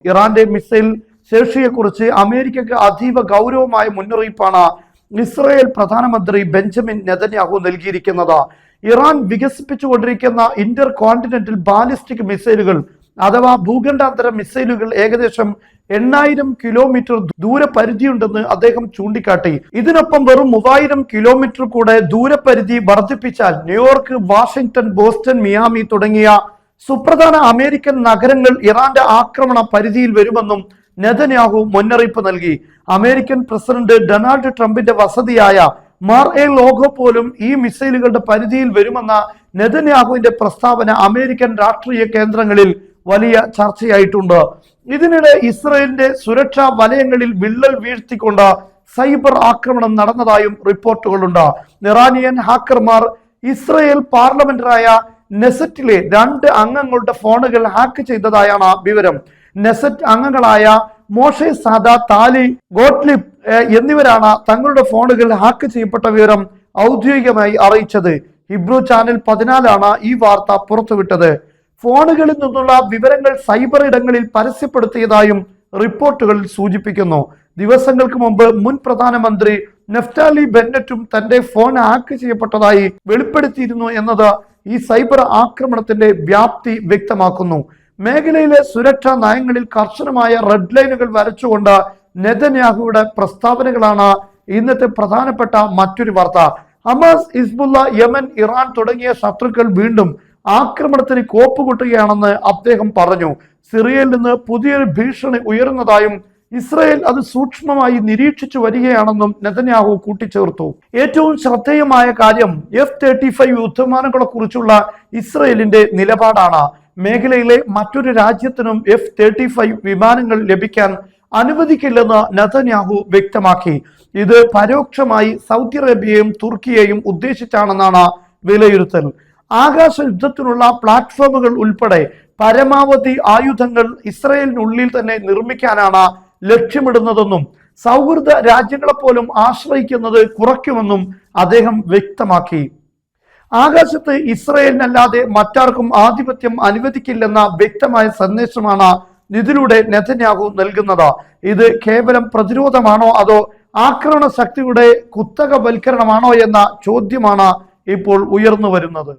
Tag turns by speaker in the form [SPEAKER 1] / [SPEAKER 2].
[SPEAKER 1] ഇറാന്റെ മിസൈൽ ശേഷിയെക്കുറിച്ച് അമേരിക്കയ്ക്ക് അതീവ ഗൗരവമായ മുന്നറിയിപ്പാണ് ഇസ്രായേൽ പ്രധാനമന്ത്രി ബെഞ്ചമിൻ നെതന്യാഹു നൽകിയിരിക്കുന്നത്. ഇറാൻ വികസിപ്പിച്ചുകൊണ്ടിരിക്കുന്ന ഇന്റർ കോണ്ടിനെന്റൽ ബാലിസ്റ്റിക് മിസൈലുകൾ അഥവാ ഭൂഖണ്ഡാന്തര മിസൈലുകൾ ഏകദേശം 8000 കിലോമീറ്റർ ദൂരപരിധിയുണ്ടെന്ന് അദ്ദേഹം ചൂണ്ടിക്കാട്ടി. ഇതിനൊപ്പം വെറും 3000 കിലോമീറ്റർ കൂടെ ദൂരപരിധി വർദ്ധിപ്പിച്ചാൽ ന്യൂയോർക്ക്, വാഷിംഗ്ടൺ, ബോസ്റ്റൺ, മിയാമി തുടങ്ങിയ സുപ്രധാന അമേരിക്കൻ നഗരങ്ങൾ ഇറാന്റെ ആക്രമണ പരിധിയിൽ വരുമെന്നും നെതന്യാഹു മുന്നറിയിപ്പ് നൽകി. അമേരിക്കൻ പ്രസിഡന്റ് ഡൊണാൾഡ് ട്രംപിന്റെ വസതിയായ മാർ എ ലോഗോ പോലും ഈ മിസൈലുകളുടെ പരിധിയിൽ വരുമെന്ന നെതന്യാഹുവിന്റെ പ്രസ്താവന അമേരിക്കൻ രാഷ്ട്രീയ കേന്ദ്രങ്ങളിൽ വലിയ ചർച്ചയായിട്ടുണ്ട്. ഇതിനിടെ ഇസ്രായേലിന്റെ സുരക്ഷാ വലയങ്ങളിൽ വിള്ളൽ വീഴ്ത്തിക്കൊണ്ട് സൈബർ ആക്രമണം നടന്നതായും റിപ്പോർട്ടുകളുണ്ട്. ഇറാനിയൻ ഹാക്കർമാർ ഇസ്രായേൽ പാർലമെന്ററായ നെസറ്റിലെ 2 അംഗങ്ങളുടെ ഫോണുകൾ ഹാക്ക് ചെയ്തതായാണ് വിവരം. നെസറ്റ് അംഗങ്ങളായ മോഷെ സാദ, താലി ഗോട്ട്ലിബ് എന്നിവരാണ് തങ്ങളുടെ ഫോണുകൾ ഹാക്ക് ചെയ്യപ്പെട്ട വിവരം ഔദ്യോഗികമായി അറിയിച്ചത്. ഹിബ്രു ചാനൽ 14 ഈ വാർത്ത പുറത്തുവിട്ടത്. ഫോണുകളിൽ നിന്നുള്ള വിവരങ്ങൾ സൈബർ ഇടങ്ങളിൽ പരസ്യപ്പെടുത്തിയതായും റിപ്പോർട്ടുകൾ സൂചിപ്പിക്കുന്നു. ദിവസങ്ങൾക്ക് മുമ്പ് മുൻ പ്രധാനമന്ത്രി നഫ്താലി ബെന്നറ്റും തന്റെ ഫോൺ ഹാക്ക് ചെയ്യപ്പെട്ടതായി വെളിപ്പെടുത്തിയിരുന്നു എന്നത് ഈ സൈബർ ആക്രമണത്തിന്റെ വ്യാപ്തി വ്യക്തമാക്കുന്നു. മേഖലയിലെ സുരക്ഷാ നയങ്ങളിൽ കർശനമായ റെഡ് ലൈനുകൾ വരച്ചുകൊണ്ട് നെതന്യാഹുയുടെ പ്രസ്താവനകളാണ് ഇന്നത്തെ പ്രധാനപ്പെട്ട മറ്റൊരു വാർത്ത. ഹമാസ്, ഹിസ്ബുള്ള, യമൻ, ഇറാൻ തുടങ്ങിയ ശത്രുക്കൾ വീണ്ടും ആക്രമണത്തിന് കോപ്പുകൂട്ടുകയാണെന്ന് അദ്ദേഹം പറഞ്ഞു. സിറിയയിൽ നിന്ന് പുതിയൊരു ഭീഷണി ഉയരുന്നതായും ഇസ്രായേൽ അത് സൂക്ഷ്മമായി നിരീക്ഷിച്ചു വരികയാണെന്നും നെതന്യാഹു കൂട്ടിച്ചേർത്തു. ഏറ്റവും ശ്രദ്ധേയമായ കാര്യം F-35 യുദ്ധവിമാനങ്ങളെ കുറിച്ചുള്ള ഇസ്രായേലിന്റെ നിലപാടാണ്. മേഖലയിലെ മറ്റൊരു രാജ്യത്തിനും F-35 വിമാനങ്ങൾ ലഭിക്കാൻ അനുവദിക്കില്ലെന്ന് നെതന്യാഹു വ്യക്തമാക്കി. ഇത് പരോക്ഷമായി സൗദി അറേബ്യയെയും തുർക്കിയെയും ഉദ്ദേശിച്ചാണെന്നാണ് വിലയിരുത്തൽ. ആകാശ യുദ്ധത്തിനുള്ള പ്ലാറ്റ്ഫോമുകൾ ഉൾപ്പെടെ പരമാവധി ആയുധങ്ങൾ ഇസ്രായേലിനുള്ളിൽ തന്നെ നിർമ്മിക്കാനാണ് ലക്ഷ്യമിടുന്നതെന്നും സൗഹൃദ രാജ്യങ്ങളെ പോലും ആശ്രയിക്കുന്നത് കുറയ്ക്കുമെന്നും അദ്ദേഹം വ്യക്തമാക്കി. ആകാശത്ത് ഇസ്രായേലിനല്ലാതെ മറ്റാർക്കും ആധിപത്യം അനുവദിക്കില്ലെന്ന വ്യക്തമായ സന്ദേശമാണ് ഇതിലൂടെ നെതന്യാഹു നൽകുന്നത്. ഇത് കേവലം പ്രതിരോധമാണോ അതോ ആക്രമണ ശക്തിയുടെ കുത്തകവൽക്കരണമാണോ എന്ന ചോദ്യമാണ് ഇപ്പോൾ ഉയർന്നു വരുന്നത്.